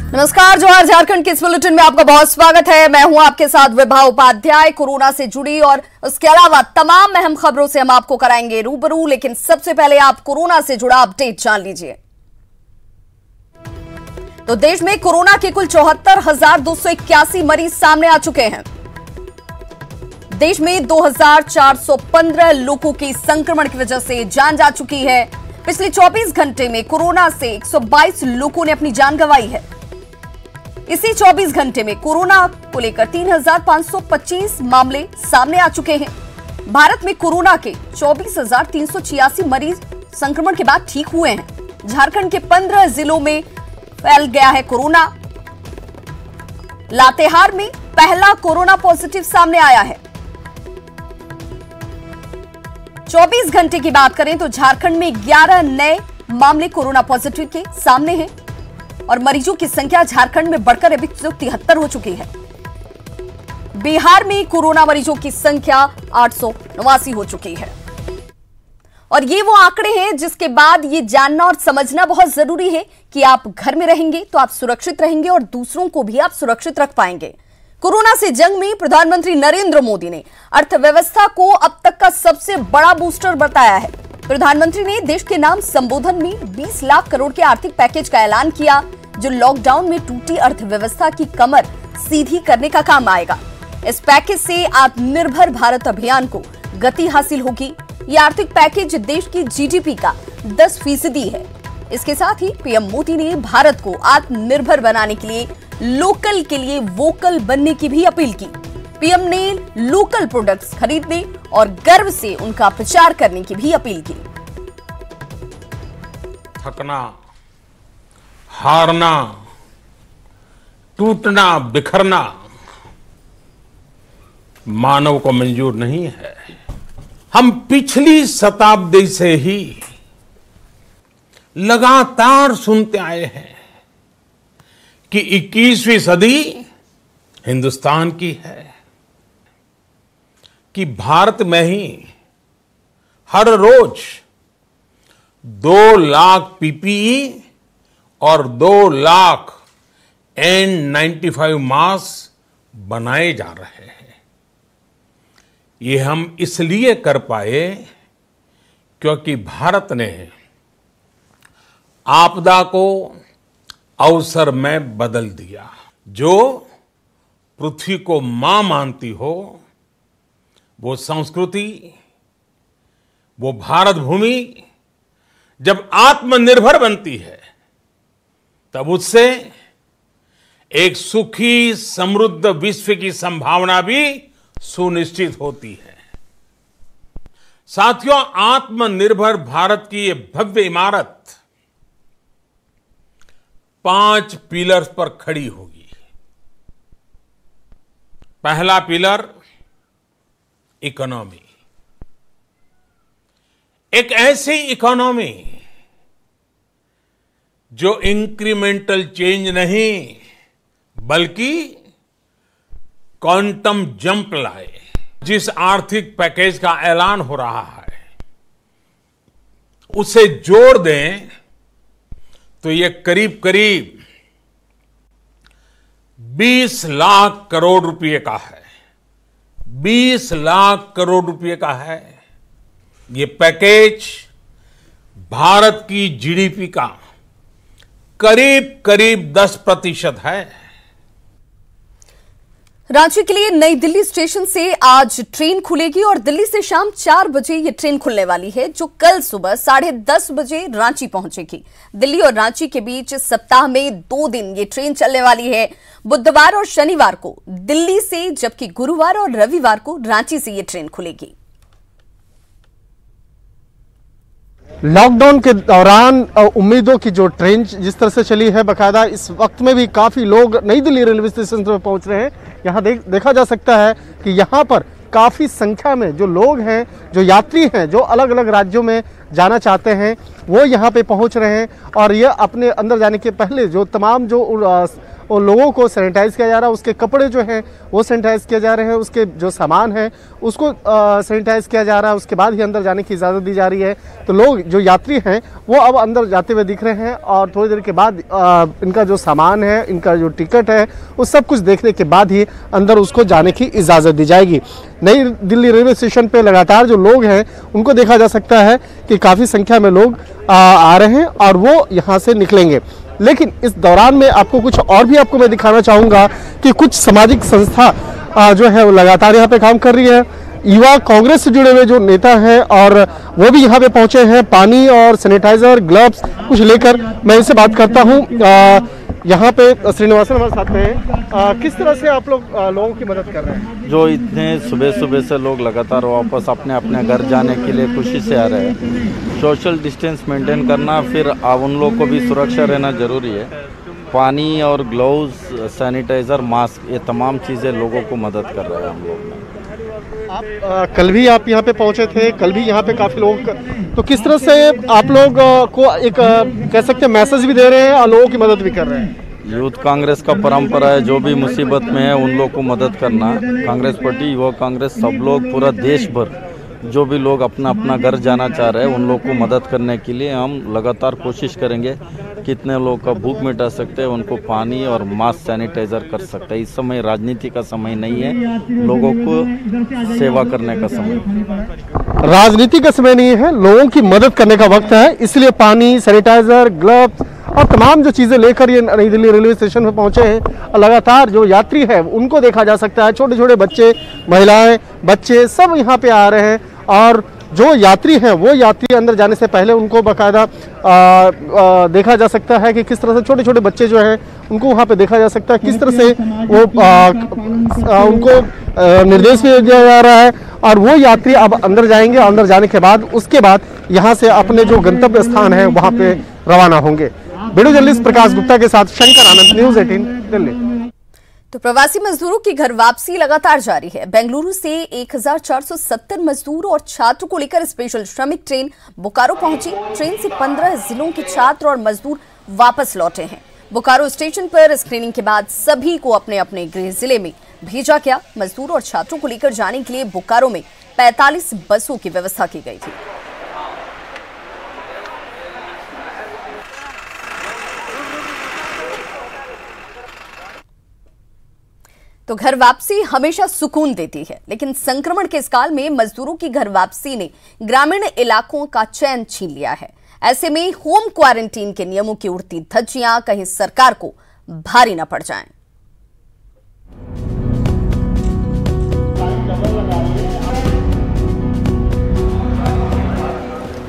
नमस्कार, जोहार झारखंड के इस बुलेटिन में आपका बहुत स्वागत है। मैं हूं आपके साथ विभा उपाध्याय। कोरोना से जुड़ी और उसके अलावा तमाम अहम खबरों से हम आपको कराएंगे रूबरू, लेकिन सबसे पहले आप कोरोना से जुड़ा अपडेट जान लीजिए। तो देश में कोरोना के कुल 74,281 मरीज सामने आ चुके हैं। देश में 2,415 लोगों की संक्रमण की वजह से जान जा चुकी है। पिछले 24 घंटे में कोरोना से 122 लोगों ने अपनी जान गंवाई है। इसी 24 घंटे में कोरोना को लेकर 3,525 मामले सामने आ चुके हैं। भारत में कोरोना के 24,386 मरीज संक्रमण के बाद ठीक हुए हैं। झारखंड के 15 जिलों में फैल गया है कोरोना। लातेहार में पहला कोरोना पॉजिटिव सामने आया है। 24 घंटे की बात करें तो झारखंड में 11 नए मामले कोरोना पॉजिटिव के सामने हैं और मरीजों की संख्या झारखंड में बढ़कर अभी 73 हो चुकी है। बिहार में कोरोना मरीजों की संख्या 889 हो चुकी है। और ये वो आंकड़े हैं जिसके बाद ये जानना और समझना बहुत जरूरी है कि आप घर में रहेंगे तो आप सुरक्षित रहेंगे और दूसरों को भी आप सुरक्षित रख पाएंगे। कोरोना से जंग में प्रधानमंत्री नरेंद्र मोदी ने अर्थव्यवस्था को अब तक का सबसे बड़ा बूस्टर बताया है। प्रधानमंत्री ने देश के नाम संबोधन में 20 लाख करोड़ के आर्थिक पैकेज का ऐलान किया, जो लॉकडाउन में टूटी अर्थव्यवस्था की कमर सीधी करने का काम आएगा। इस पैकेज से आत्मनिर्भर भारत अभियान को गति हासिल होगी। यह आर्थिक पैकेज देश की जीडीपी का 10% है। इसके साथ ही पीएम मोदी ने भारत को आत्मनिर्भर बनाने के लिए लोकल के लिए वोकल बनने की भी अपील की। पीएम ने लोकल प्रोडक्ट्स खरीदने और गर्व से उनका प्रचार करने की भी अपील की। थकना, हारना, टूटना, बिखरना मानव को मंजूर नहीं है। हम पिछली शताब्दी से ही लगातार सुनते आए हैं कि 21वीं सदी हिंदुस्तान की है, कि भारत में ही हर रोज 2 लाख पीपीई और 2 लाख N95 मास्क बनाए जा रहे हैं। ये हम इसलिए कर पाए क्योंकि भारत ने आपदा को अवसर में बदल दिया। जो पृथ्वी को मां मानती हो, वो संस्कृति, वो भारत भूमि जब आत्मनिर्भर बनती है तब उससे एक सुखी समृद्ध विश्व की संभावना भी सुनिश्चित होती है। साथियों, आत्मनिर्भर भारत की ये भव्य इमारत 5 पिलर्स पर खड़ी होगी। पहला पिलर इकोनॉमी। एक ऐसी इकोनॉमी जो इंक्रीमेंटल चेंज नहीं बल्कि क्वांटम जंप लाए। जिस आर्थिक पैकेज का ऐलान हो रहा है उसे जोड़ दें तो ये करीब करीब 20 लाख करोड़ रुपए का है। 20 लाख करोड़ रुपए का है। ये पैकेज भारत की जीडीपी का करीब करीब 10% है। रांची के लिए नई दिल्ली स्टेशन से आज ट्रेन खुलेगी और दिल्ली से शाम 4 बजे ये ट्रेन खुलने वाली है, जो कल सुबह 10:30 बजे रांची पहुंचेगी। दिल्ली और रांची के बीच सप्ताह में 2 दिन ये ट्रेन चलने वाली है। बुधवार और शनिवार को दिल्ली से, जबकि गुरुवार और रविवार को रांची से ये ट्रेन खुलेगी। लॉकडाउन के दौरान उम्मीदों की जो ट्रेन जिस तरह से चली है, बाकायदा इस वक्त में भी काफ़ी लोग नई दिल्ली रेलवे स्टेशन पर पहुंच रहे हैं। यहाँ देखा जा सकता है कि यहाँ पर काफ़ी संख्या में जो लोग हैं, जो यात्री हैं, जो अलग अलग राज्यों में जाना चाहते हैं, वो यहाँ पे पहुँच रहे हैं। और ये अपने अंदर जाने के पहले जो तमाम जो और लोगों को सैनिटाइज किया जा रहा है, उसके कपड़े जो हैं वो सैनिटाइज किए जा रहे हैं, उसके जो सामान है उसको सैनिटाइज किया जा रहा है, उसके बाद ही अंदर जाने की इजाज़त दी जा रही है। तो लोग जो यात्री हैं वो अब अंदर जाते हुए दिख रहे हैं और थोड़ी देर के बाद इनका जो सामान है, इनका जो टिकट है, वो सब कुछ देखने के बाद ही अंदर उसको जाने की इजाज़त दी जाएगी। नई दिल्ली रेलवे स्टेशन पे लगातार जो लोग हैं उनको देखा जा सकता है कि काफ़ी संख्या में लोग आ रहे हैं और वो यहाँ से निकलेंगे। लेकिन इस दौरान में आपको कुछ और भी आपको मैं दिखाना चाहूँगा कि कुछ सामाजिक संस्था जो है वो लगातार यहाँ पे काम कर रही है। युवा कांग्रेस से जुड़े हुए जो नेता हैं और वो भी यहाँ पे पहुँचे हैं, पानी और सैनिटाइजर, ग्लव्स कुछ लेकर। मैं इनसे बात करता हूँ। यहाँ पे श्रीनिवासन हमारे साथ में हैं। किस तरह से आप लोग लोगों की मदद कर रहे हैं? जो इतने सुबह सुबह से लोग लगातार वापस अपने अपने घर जाने के लिए खुशी से आ रहे हैं। सोशल डिस्टेंस मेंटेन करना, फिर उन लोगों को भी सुरक्षा रहना जरूरी है। पानी और ग्लव्स, सैनिटाइज़र, मास्क, ये तमाम चीज़ें लोगों को मदद कर रहे हैं हम लोग। आप कल भी आप यहाँ पे पहुँचे थे, कल भी यहाँ पे काफ़ी लोग, तो किस तरह से आप लोग को एक कह सकते हैं मैसेज भी दे रहे हैं और लोगों की मदद भी कर रहे हैं? यूथ कांग्रेस का परंपरा है, जो भी मुसीबत में है उन लोग को मदद करना। कांग्रेस पार्टी, युवा कांग्रेस, सब लोग पूरा देश भर जो भी लोग अपना अपना घर जाना चाह रहे हैं उन लोग को मदद करने के लिए हम लगातार कोशिश करेंगे। कितने लोग का भूख मिटा सकते हैं, उनको पानी और मास्क, सैनिटाइजर कर सकते हैं। इस समय राजनीति का समय नहीं है, लोगों को सेवा करने का समय। राजनीति का समय नहीं है, लोगों की मदद करने का वक्त है। इसलिए पानी, सैनिटाइजर, ग्लव्स और तमाम जो चीज़ें लेकर ये नई दिल्ली रेलवे स्टेशन पर पहुंचे हैं। लगातार जो यात्री है उनको देखा जा सकता है, छोटे छोटे बच्चे, महिलाएं, बच्चे सब यहाँ पे आ रहे हैं। और जो यात्री हैं वो यात्री अंदर जाने से पहले उनको बाकायदा देखा जा सकता है कि किस तरह से छोटे छोटे बच्चे जो हैं उनको वहाँ पे देखा जा सकता है, किस तरह से वो उनको निर्देश भी दिया जा रहा है। और वो यात्री अब अंदर जाएंगे, अंदर जाने के बाद उसके बाद यहाँ से अपने जो गंतव्य स्थान है वहाँ पे रवाना होंगे। वीडियो जर्नलिस्ट प्रकाश गुप्ता के साथ शंकर आनंद, न्यूज़ 18 दिल्ली। तो प्रवासी मजदूरों की घर वापसी लगातार जारी है। बेंगलुरु से 1470 मजदूर और छात्र को लेकर स्पेशल श्रमिक ट्रेन बोकारो पहुंची। ट्रेन से 15 जिलों के छात्र और मजदूर वापस लौटे हैं। बोकारो स्टेशन पर स्क्रीनिंग के बाद सभी को अपने अपने गृह जिले में भेजा गया। मजदूर और छात्रों को लेकर जाने के लिए बोकारो में 45 बसों की व्यवस्था की गई थी। तो घर वापसी हमेशा सुकून देती है, लेकिन संक्रमण के इस काल में मजदूरों की घर वापसी ने ग्रामीण इलाकों का चैन छीन लिया है। ऐसे में होम क्वारंटीन के नियमों की उड़ती धज्जियां कहीं सरकार को भारी न पड़ जाएं।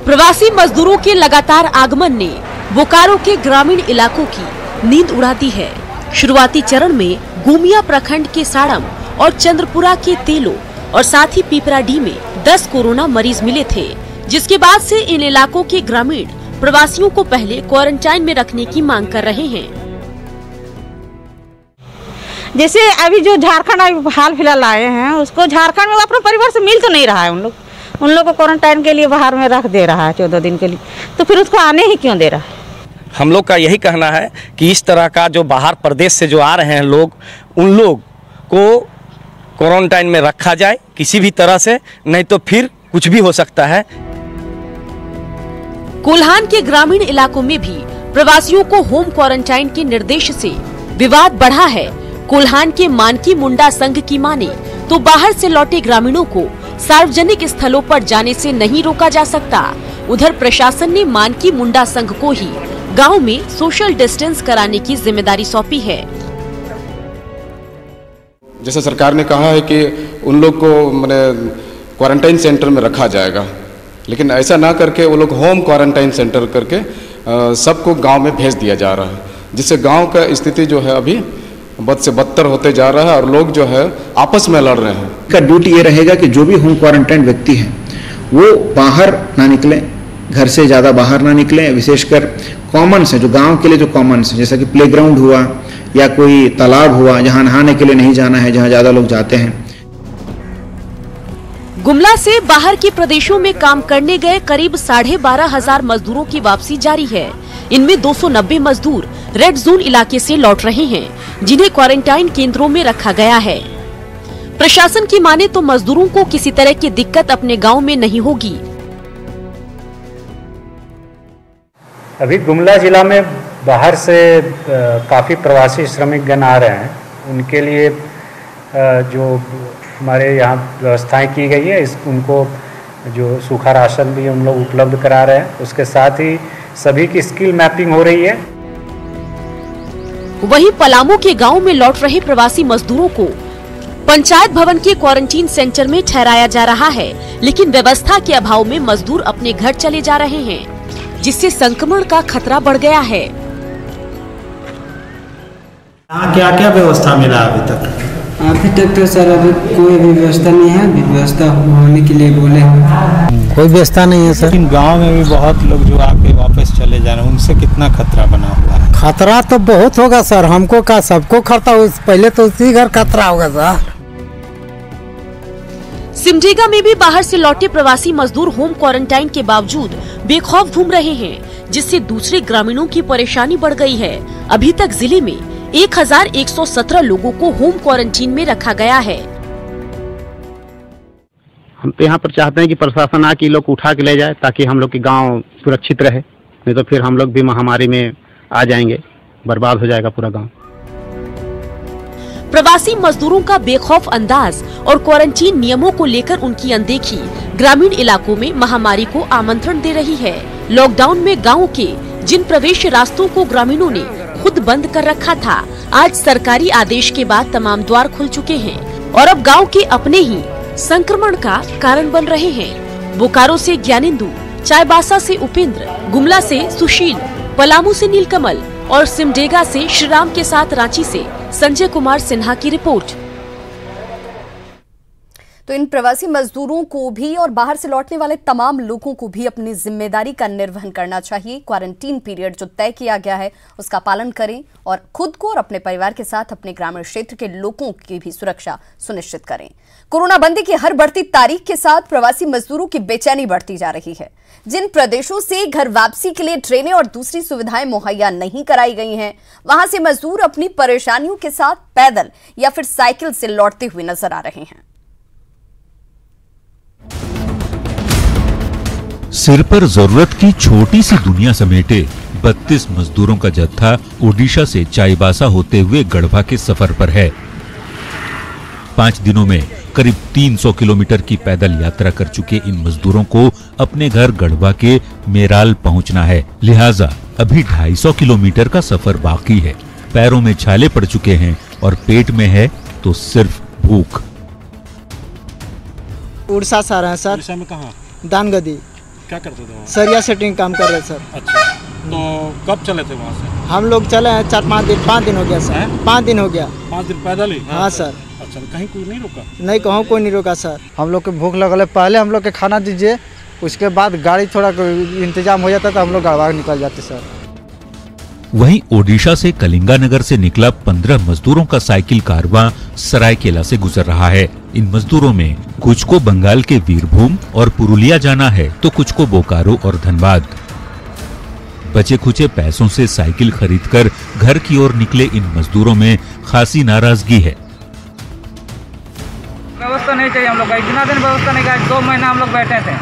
प्रवासी मजदूरों के लगातार आगमन ने बोकारो के ग्रामीण इलाकों की नींद उड़ा दी है। शुरुआती चरण में गोमिया प्रखंड के साड़म और चंद्रपुरा के तेलो और साथ ही पीपराडी में 10 कोरोना मरीज मिले थे, जिसके बाद से इन इलाकों के ग्रामीण प्रवासियों को पहले क्वारंटाइन में रखने की मांग कर रहे हैं। जैसे अभी जो झारखंड हाल फिलहाल आए हैं, उसको झारखंड में अपने परिवार से मिल तो नहीं रहा है। उन लोग को क्वारंटाइन के लिए बाहर में रख दे रहा है 14 दिन के लिए, तो फिर उसको आने ही क्यों दे रहा है? हम लोग का यही कहना है कि इस तरह का जो बाहर प्रदेश से जो आ रहे हैं लोग, उन लोग को क्वारंटाइन में रखा जाए किसी भी तरह से, नहीं तो फिर कुछ भी हो सकता है। कोल्हान के ग्रामीण इलाकों में भी प्रवासियों को होम क्वारंटाइन के निर्देश से विवाद बढ़ा है। कोल्हान के मानकी मुंडा संघ की माने तो बाहर से लौटे ग्रामीणों को सार्वजनिक स्थलों पर जाने से नहीं रोका जा सकता। उधर प्रशासन ने मानकी मुंडा संघ को ही गांव में सोशल डिस्टेंस कराने की जिम्मेदारी सौंपी है। जैसे सरकार ने कहा है कि उन लोग को क्वारंटाइन सेंटर में रखा जाएगा, लेकिन ऐसा ना करके वो लोग होम क्वारंटाइन सेंटर करके सबको गांव में भेज दिया जा रहा है, जिससे गांव का स्थिति जो है अभी बद से बदतर होते जा रहा है और लोग जो है आपस में लड़ रहे हैं। का ड्यूटी ये रहेगा कि जो भी होम क्वारंटाइन व्यक्ति हैं वो बाहर ना निकलें, घर से ज़्यादा बाहर ना निकलें। विशेषकर कॉमन्स है, जो गांव के लिए जो कॉमन्स है, जैसा कि प्लेग्राउंड हुआ या कोई तालाब हुआ, जहां नहाने के लिए नहीं जाना है, जहां ज़्यादा लोग जाते हैं। गुमला से बाहर के प्रदेशों में काम करने गए करीब 12,500 मजदूरों की वापसी जारी है। इनमें 290 मजदूर रेड जोन इलाके से लौट रहे हैं। जिन्हें क्वारंटाइन केंद्रों में रखा गया है। प्रशासन की माने तो मजदूरों को किसी तरह की दिक्कत अपने गांव में नहीं होगी। अभी गुमला जिला में बाहर से काफ़ी प्रवासी श्रमिक गण आ रहे हैं। उनके लिए जो हमारे यहाँ व्यवस्थाएं की गई है, उनको जो सूखा राशन भी हम लोग उपलब्ध करा रहे हैं। उसके साथ ही सभी की स्किल मैपिंग हो रही है। वहीं पलामू के गांव में लौट रहे प्रवासी मजदूरों को पंचायत भवन के क्वारंटीन सेंटर में ठहराया जा रहा है, लेकिन व्यवस्था के अभाव में मजदूर अपने घर चले जा रहे हैं, जिससे संक्रमण का खतरा बढ़ गया है। क्या क्या व्यवस्था मिला अभी तक? अभी तक तो सर अभी कोई भी व्यवस्था नहीं है। अभी व्यवस्था होने के लिए बोले हैं। कोई व्यवस्था नहीं है सर। लेकिन गांव में भी बहुत लोग जो आके वापस चले जा रहे हैं, उनसे कितना खतरा बना हुआ है? खतरा तो बहुत होगा सर। हमको का सबको खतरा, पहले तो उसी घर खतरा होगा सर। सिमडेगा में भी बाहर से लौटे प्रवासी मजदूर होम क्वारंटाइन के बावजूद बेखौफ घूम रहे हैं, जिससे दूसरे ग्रामीणों की परेशानी बढ़ गई है। अभी तक जिले में 1117 लोगों को होम क्वारंटीन में रखा गया है। हम तो यहाँ पर चाहते हैं कि प्रशासन आके लोग को उठा के ले जाए, ताकि हम लोग की गांव सुरक्षित रहे, नहीं तो फिर हम लोग भी महामारी में आ जाएंगे, बर्बाद हो जाएगा पूरा गांव। प्रवासी मजदूरों का बेखौफ अंदाज और क्वारंटीन नियमों को लेकर उनकी अनदेखी ग्रामीण इलाकों में महामारी को आमंत्रण दे रही है। लॉकडाउन में गाँव के जिन प्रवेश रास्तों को ग्रामीणों ने खुद बंद कर रखा था, आज सरकारी आदेश के बाद तमाम द्वार खुल चुके हैं और अब गांव के अपने ही संक्रमण का कारण बन रहे हैं। बोकारो से ज्ञानेंदु, चाईबासा से उपेंद्र, गुमला से सुशील, पलामू से नीलकमल और सिमडेगा से श्रीराम के साथ रांची से संजय कुमार सिन्हा की रिपोर्ट। तो इन प्रवासी मजदूरों को भी और बाहर से लौटने वाले तमाम लोगों को भी अपनी जिम्मेदारी का निर्वहन करना चाहिए। क्वारंटीन पीरियड जो तय किया गया है उसका पालन करें और खुद को और अपने परिवार के साथ अपने ग्रामीण क्षेत्र के लोगों की भी सुरक्षा सुनिश्चित करें। कोरोना बंदी की हर बढ़ती तारीख के साथ प्रवासी मजदूरों की बेचैनी बढ़ती जा रही है। जिन प्रदेशों से घर वापसी के लिए ट्रेनें और दूसरी सुविधाएं मुहैया नहीं कराई गई हैं, वहां से मजदूर अपनी परेशानियों के साथ पैदल या फिर साइकिल से लौटते हुए नजर आ रहे हैं। सिर पर जरूरत की छोटी सी दुनिया समेटे 32 मजदूरों का जत्था ओडिशा से चाईबासा होते हुए गढ़वा के सफर पर है। 5 दिनों में करीब 300 किलोमीटर की पैदल यात्रा कर चुके इन मजदूरों को अपने घर गढ़वा के मेराल पहुंचना है, लिहाजा अभी 250 किलोमीटर का सफर बाकी है। पैरों में छाले पड़ चुके हैं और पेट में है तो सिर्फ भूख। उड़ीसा से आ रहे हैं सर। उड़ीसा में कहाँ? दानगदी। क्या करते थे वहाँ? सरिया सेटिंग काम कर रहे सर। अच्छा, तो कब चले थे वहाँ से? हम लोग चले हैं 5 दिन हो गया सर। 5 दिन हो गया। 5 दिन पैदल ही? हाँ सर। अच्छा, कहीं कोई नहीं रुका? नहीं, कहूँ कोई नहीं रुका सर। हम लोग के भूख लगल है, पहले हम लोग के खाना दीजिए, उसके बाद गाड़ी थोड़ा इंतजाम हो जाता तो हम लोग गढ़वा निकल जाते सर। वहीं ओडिशा से कलिंगानगर से निकला 15 मजदूरों का साइकिल कारवां सरायकेला से गुजर रहा है। इन मजदूरों में कुछ को बंगाल के वीरभूम और पुरुलिया जाना है तो कुछ को बोकारो और धनबाद। बचे खुचे पैसों से साइकिल खरीदकर घर की ओर निकले इन मजदूरों में खासी नाराजगी है। व्यवस्था नहीं चाहिए हम लोग का। इतना दिन व्यवस्था नहीं किया। 2 महीना हम लोग बैठे थे,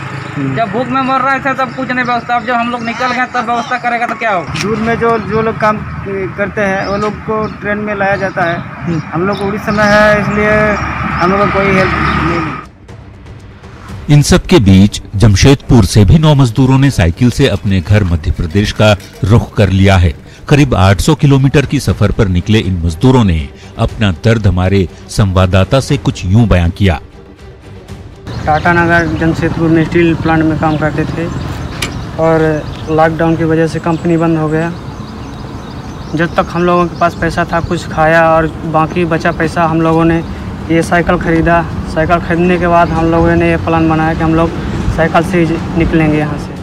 जब भूख में मर रहे थे तब कुछ नहीं व्यवस्था। अब जब हम लोग निकल गए तब व्यवस्था करेगा तो क्या होगा? दूर में जो लोग काम करते हैं वो लोग को ट्रेन में लाया जाता है। हम लोग उड़ीसा में है, इसलिए हम लोग को कोई हेल्प नहीं। इन सब के बीच जमशेदपुर से भी 9 मजदूरों ने साइकिल से अपने घर मध्य प्रदेश का रुख कर लिया है। करीब 800 किलोमीटर की सफर पर निकले इन मजदूरों ने अपना दर्द हमारे संवाददाता से कुछ यूं बयां किया। टाटा नगर जमशेदपुर में स्टील प्लांट में काम करते थे और लॉकडाउन की वजह से कंपनी बंद हो गया। जब तक हम लोगों के पास पैसा था कुछ खाया और बाकी बचा पैसा हम लोगों ने ये साइकिल ख़रीदा। साइकिल खरीदने के बाद हम लोगों ने ये प्लान बनाया कि हम लोग साइकिल से ही निकलेंगे यहाँ से।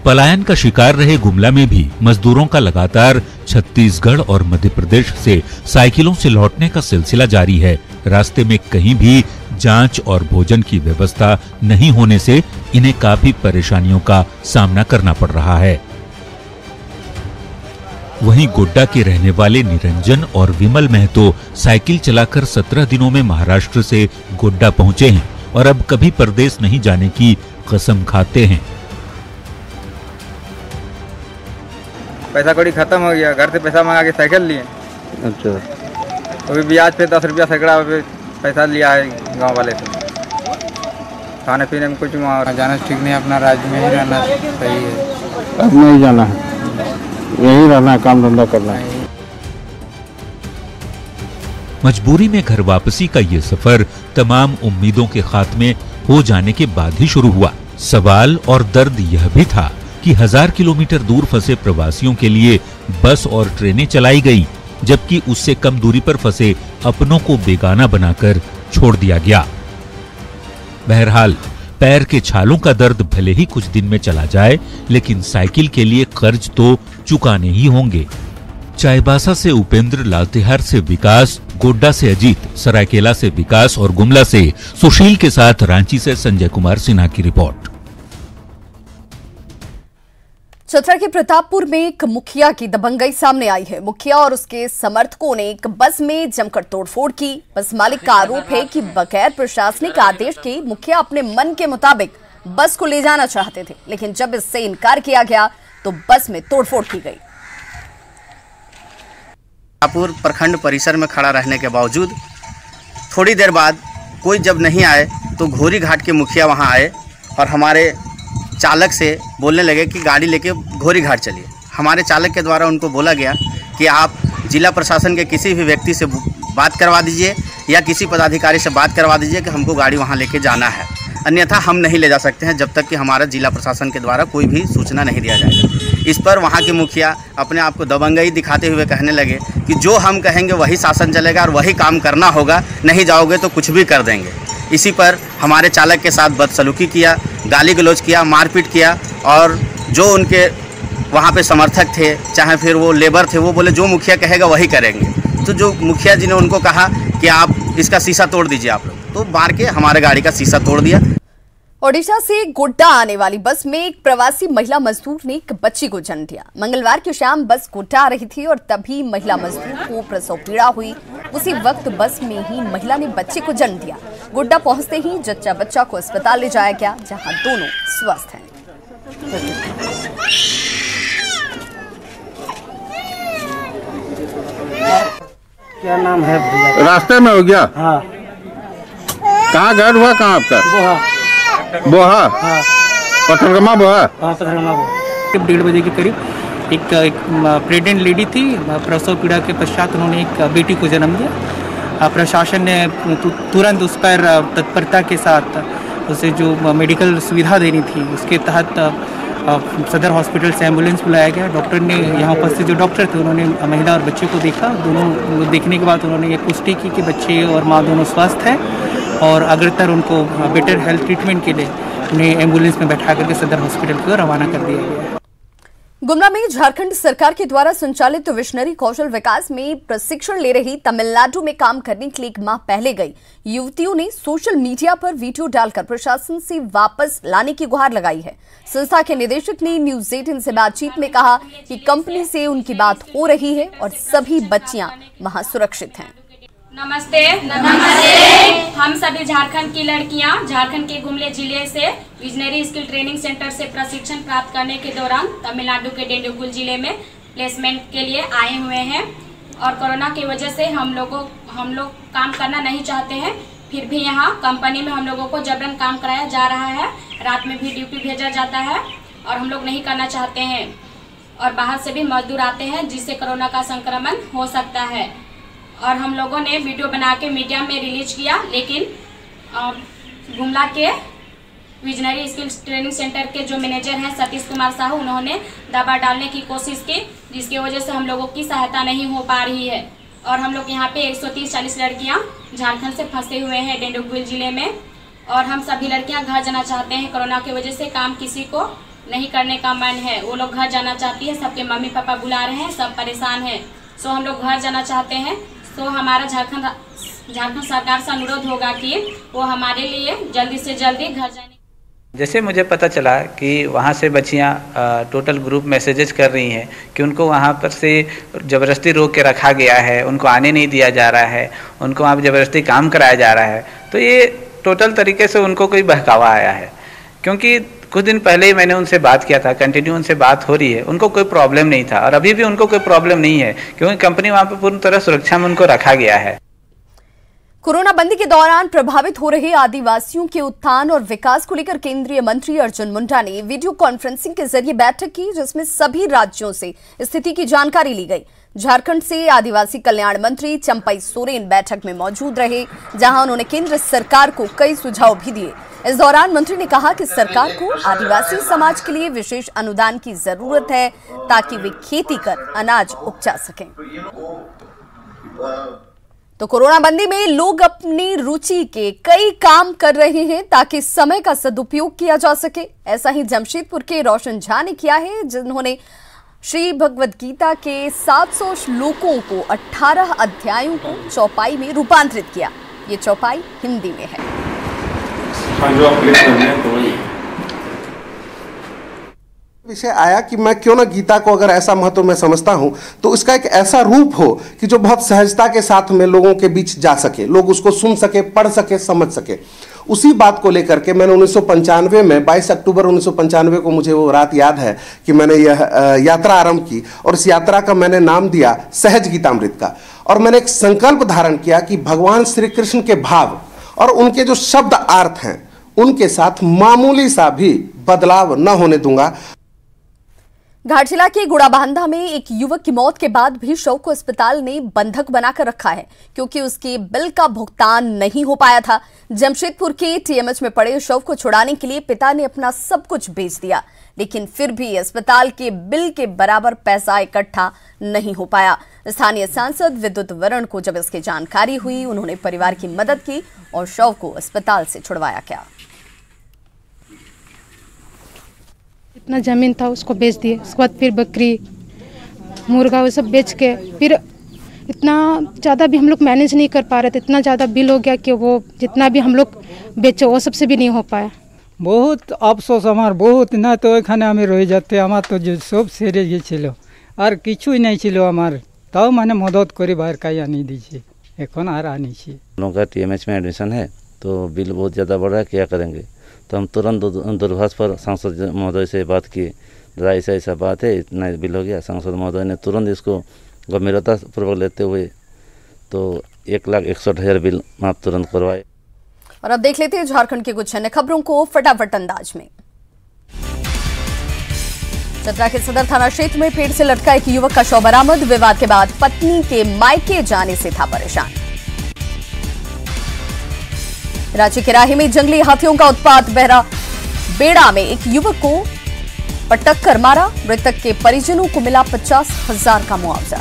पलायन का शिकार रहे गुमला में भी मजदूरों का लगातार छत्तीसगढ़ और मध्य प्रदेश से साइकिलों से लौटने का सिलसिला जारी है। रास्ते में कहीं भी जांच और भोजन की व्यवस्था नहीं होने से इन्हें काफी परेशानियों का सामना करना पड़ रहा है। वहीं गोड्डा के रहने वाले निरंजन और विमल महतो साइकिल चलाकर 17 दिनों में महाराष्ट्र से गोड्डा पहुंचे हैं और अब कभी परदेश नहीं जाने की कसम खाते हैं। पैसा कौड़ी खत्म हो गया, घर से पैसा मंगा के साइकिल लिए। अच्छा, अभी ब्याज पे 10 रुपया सैकड़ा पैसा लिया है गांव वाले से। खाने पीने में कुछ वहाँ जाना ठीक नहीं, अपना राज्य में ही रहना सही है। अब नहीं जाना है, यही रहना है, काम धंधा करना है। मजबूरी में घर वापसी का ये सफर तमाम उम्मीदों के खात्मे हो जाने के बाद ही शुरू हुआ। सवाल और दर्द यह भी था कि 1000 किलोमीटर दूर फंसे प्रवासियों के लिए बस और ट्रेनें चलाई गई, जबकि उससे कम दूरी पर फंसे अपनों को बेगाना बनाकर छोड़ दिया गया। बहरहाल पैर के छालों का दर्द भले ही कुछ दिन में चला जाए, लेकिन साइकिल के लिए कर्ज तो चुकाने ही होंगे। चाईबासा से उपेंद्र, लातेहार से विकास, गोड्डा से अजीत, सरायकेला से विकास और गुमला से सुशील के साथ रांची से संजय कुमार सिन्हा की रिपोर्ट। चतरा के प्रतापपुर में एक मुखिया की दबंगई सामने आई है। मुखिया और उसके समर्थकों ने एक बस में जमकर तोड़फोड़ की। बस मालिक का आरोप है कि बगैर प्रशासनिक आदेश के मुखिया अपने मन के मुताबिक बस को ले जाना चाहते थे, लेकिन जब इससे इनकार किया गया तो बस में तोड़फोड़ की गई। प्रतापपुर प्रखंड परिसर में खड़ा रहने के बावजूद थोड़ी देर बाद कोई जब नहीं आए तो घोरी घाट के मुखिया वहां आए और हमारे चालक से बोलने लगे कि गाड़ी लेके घोरी घाट चलिए। हमारे चालक के द्वारा उनको बोला गया कि आप जिला प्रशासन के किसी भी व्यक्ति से बात करवा दीजिए या किसी पदाधिकारी से बात करवा दीजिए कि हमको गाड़ी वहां लेके जाना है, अन्यथा हम नहीं ले जा सकते हैं जब तक कि हमारा जिला प्रशासन के द्वारा कोई भी सूचना नहीं दिया जाएगा। इस पर वहाँ के मुखिया अपने आप को दबंगई दिखाते हुए कहने लगे कि जो हम कहेंगे वही शासन चलेगा और वही काम करना होगा, नहीं जाओगे तो कुछ भी कर देंगे। इसी पर हमारे चालक के साथ बदसलूकी किया, गाली गलौज किया, मारपीट किया और जो उनके वहाँ पे समर्थक थे, चाहे फिर वो लेबर थे, वो बोले जो मुखिया कहेगा वही करेंगे। तो जो मुखिया जी ने उनको कहा कि आप इसका शीशा तोड़ दीजिए आप लोग, तो मार के हमारे गाड़ी का शीशा तोड़ दिया। ओडिशा से गोड्डा आने वाली बस में एक प्रवासी महिला मजदूर ने एक बच्ची को जन्म दिया। मंगलवार की शाम बस गोड्डा आ रही थी और तभी महिला मजदूर को प्रसव पीड़ा हुई। उसी वक्त बस में ही महिला ने बच्चे को जन्म दिया। गोड्डा पहुंचते ही जच्चा बच्चा को अस्पताल ले जाया गया, जहां दोनों स्वस्थ हैं। क्या नाम है? रास्ते में हो गया? हाँ। कहाँ घर हुआ? कहाँ आपका? बोहा। बोहा? हाँ। पथरगमा बोहा? हाँ, पथरगमा बोहा। 1:30 बजे के करीब एक प्रेग्नेंट लेडी थी, प्रसव पीड़ा के पश्चात उन्होंने एक बेटी को जन्म दिया। प्रशासन ने तुरंत उस पर तत्परता के साथ उसे जो मेडिकल सुविधा देनी थी, उसके तहत सदर हॉस्पिटल से एम्बुलेंस बुलाया गया। डॉक्टर ने यहाँ उपस्थित जो डॉक्टर थे उन्होंने महिला और बच्चे को देखा। दोनों देखने के बाद उन्होंने ये पुष्टि की कि बच्चे और माँ दोनों स्वस्थ हैं और अग्रतर उनको बेटर हेल्थ ट्रीटमेंट के लिए उन्हें एम्बुलेंस में बैठा करके सदर हॉस्पिटल को रवाना कर दिया गया है। गुमला में झारखंड सरकार के द्वारा संचालित विशनरी कौशल विकास में प्रशिक्षण ले रही तमिलनाडु में काम करने के लिए 1 माह पहले गई युवतियों ने सोशल मीडिया पर वीडियो डालकर प्रशासन से वापस लाने की गुहार लगाई है। संस्था के निदेशक ने न्यूज 18 से बातचीत में कहा कि कंपनी से उनकी बात हो रही है और सभी बच्चियां वहां सुरक्षित हैं। नमस्ते। नमस्ते। हम सभी झारखंड की लड़कियां झारखंड के गुमला जिले से विजनरी स्किल ट्रेनिंग सेंटर से प्रशिक्षण प्राप्त करने के दौरान तमिलनाडु के डिंडुगुल जिले में प्लेसमेंट के लिए आए हुए हैं और कोरोना की वजह से हम लोग काम करना नहीं चाहते हैं, फिर भी यहाँ कंपनी में हम लोगों को जबरन काम कराया जा रहा है। रात में भी ड्यूटी भेजा जाता है और हम लोग नहीं करना चाहते हैं और बाहर से भी मजदूर आते हैं जिससे कोरोना का संक्रमण हो सकता है। और हम लोगों ने वीडियो बना के मीडिया में रिलीज किया, लेकिन गुमला के विजनरी स्किल ट्रेनिंग सेंटर के जो मैनेजर हैं सतीश कुमार साहू, उन्होंने दबा डालने की कोशिश की, जिसकी वजह से हम लोगों की सहायता नहीं हो पा रही है। और हम लोग यहाँ पे 130-40 लड़कियाँ झारखंड से फंसे हुए हैं डिंडुगुल जिले में और हम सभी लड़कियाँ घर जाना चाहते हैं। कोरोना की वजह से काम किसी को नहीं करने का मन है, वो लोग घर जाना चाहती है, सबके मम्मी पापा बुला रहे हैं, सब परेशान हैं। सो हम लोग घर जाना चाहते हैं। तो हमारा झारखंड सरकार से अनुरोध होगा कि वो हमारे लिए जल्दी से जल्दी घर जाने। जैसे मुझे पता चला कि वहाँ से बच्चियाँ टोटल ग्रुप मैसेजेस कर रही हैं कि उनको वहाँ पर से ज़बरदस्ती रोक के रखा गया है, उनको आने नहीं दिया जा रहा है, उनको वहाँ पर ज़बरदस्ती काम कराया जा रहा है, तो ये टोटल तरीके से उनको कोई बहकावा आया है। क्योंकि कुछ दिन पहले ही मैंने उनसे बात किया था, कंटिन्यू उनसे बात हो रही है, उनको कोई प्रॉब्लम नहीं था और अभी भी उनको कोई प्रॉब्लम नहीं है, क्योंकि कंपनी वहाँ पर पूरी तरह सुरक्षा में उनको रखा गया है। कोरोना बंदी के दौरान प्रभावित हो रहे आदिवासियों के उत्थान और विकास को लेकर केंद्रीय मंत्री अर्जुन मुंडा ने वीडियो कॉन्फ्रेंसिंग के जरिए बैठक की, जिसमें सभी राज्यों से स्थिति की जानकारी ली गई। झारखंड से आदिवासी कल्याण मंत्री चंपई सोरेन बैठक में मौजूद रहे, जहां उन्होंने केंद्र सरकार को कई सुझाव भी दिए। इस दौरान मंत्री ने कहा कि सरकार को आदिवासी समाज के लिए विशेष अनुदान की जरूरत है, ताकि वे खेती कर अनाज उपजा सकें। तो कोरोना बंदी में लोग अपनी रुचि के कई काम कर रहे हैं ताकि समय का सदुपयोग किया जा सके। ऐसा ही जमशेदपुर के रोशन झा ने किया है, जिन्होंने श्री भगवद गीता के 700 श्लोकों को 18 अध्यायों को चौपाई में रूपांतरित किया। ये चौपाई हिंदी में है। विषय आया कि मैं क्यों ना गीता को अगर ऐसा महत्व मैं समझता हूं तो इसका एक ऐसा रूप हो कि जो बहुत सहजता के साथ में लोगों के बीच जा सके, लोग उसको सुन सके, पढ़ सके, समझ सके। उसी बात को लेकर के मैंने 1995 में 22 अक्टूबर 1995 को मुझे वो रात याद है कि मैंने यह यात्रा आरंभ की और इस यात्रा का मैंने नाम दिया सहज गीतामृत का। और मैंने एक संकल्प धारण किया कि भगवान श्री कृष्ण के भाव और उनके जो शब्द अर्थ हैं उनके साथ मामूली सा भी बदलाव न होने दूंगा। घाटशिला के गुड़ाबांधा में एक युवक की मौत के बाद भी शव को अस्पताल ने बंधक बनाकर रखा है, क्योंकि उसके बिल का भुगतान नहीं हो पाया था। जमशेदपुर के टीएमएच में पड़े शव को छुड़ाने के लिए पिता ने अपना सब कुछ बेच दिया, लेकिन फिर भी अस्पताल के बिल के बराबर पैसा इकट्ठा नहीं हो पाया। स्थानीय सांसद विद्युत वरण को जब इसकी जानकारी हुई, उन्होंने परिवार की मदद की और शव को अस्पताल से छुड़वाया गया। इतना जमीन था उसको बेच दिए, उसके बाद फिर बकरी मुर्गा वो सब बेच के फिर इतना ज़्यादा भी हम लोग मैनेज नहीं कर पा रहे थे। इतना ज़्यादा बिल हो गया कि वो जितना भी हम लोग बेचे वो सबसे भी नहीं हो पाया। बहुत अफसोस हमार बहुत ना तो एखाने हमें रह जाते हमार तो जो सब सेरे गए और किचुई नहीं छिलो हमार ताओ माने मदद करी बाहर कहीं आनी दीजिए एखन आर आनी चाहिए। लोगों का टीएमएच में एडमिशन है तो बिल बहुत ज़्यादा बढ़ रहा है, क्या करेंगे? तो हम तुरंत दूरभाष पर सांसद महोदय से बात किए, दादा ऐसा ऐसा बात है, इतना बिल हो गया। सांसद महोदय ने तुरंत इसको गंभीरतापूर्वक लेते हुए तो 1,61,000 बिल माफ तुरंत करवाए। और अब देख लेते हैं झारखंड की कुछ अन्य खबरों को फटाफट अंदाज में। चतरा के सदर थाना क्षेत्र में पेड़ से लटका एक युवक का शव बरामद। विवाद के बाद पत्नी के मायके जाने से था परेशान। रांची के राही में जंगली हाथियों का उत्पात। बेड़ा में एक युवक को पटक कर मारा। मृतक के परिजनों को मिला 50,000 का मुआवजा।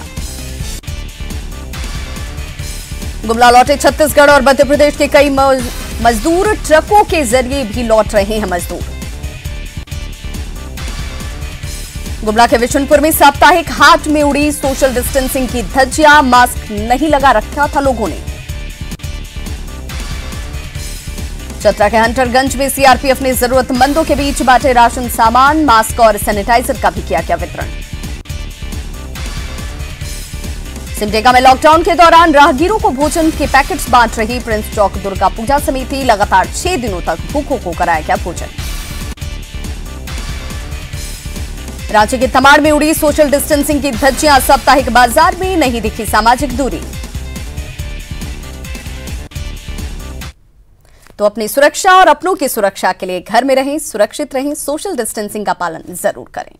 गुमला लौटे छत्तीसगढ़ और मध्य प्रदेश के कई मजदूर। ट्रकों के जरिए भी लौट रहे हैं मजदूर। गुमला के विशुनपुर में साप्ताहिक हाट में उड़ी सोशल डिस्टेंसिंग की धज्जियां। मास्क नहीं लगा रखा था लोगों ने। चतरा के हंटरगंज में सीआरपीएफ ने जरूरतमंदों के बीच बांटे राशन सामान। मास्क और सैनिटाइजर का भी किया गया वितरण। सिमडेगा में लॉकडाउन के दौरान राहगीरों को भोजन के पैकेट्स बांट रही प्रिंस चौक दुर्गा पूजा समिति। लगातार 6 दिनों तक भूखों को कराया गया भोजन। रांची के तमाड़ में उड़ी सोशल डिस्टेंसिंग की धज्जियां। साप्ताहिक बाजार में नहीं दिखी सामाजिक दूरी। तो अपनी सुरक्षा और अपनों की सुरक्षा के लिए घर में रहें, सुरक्षित रहें, सोशल डिस्टेंसिंग का पालन जरूर करें।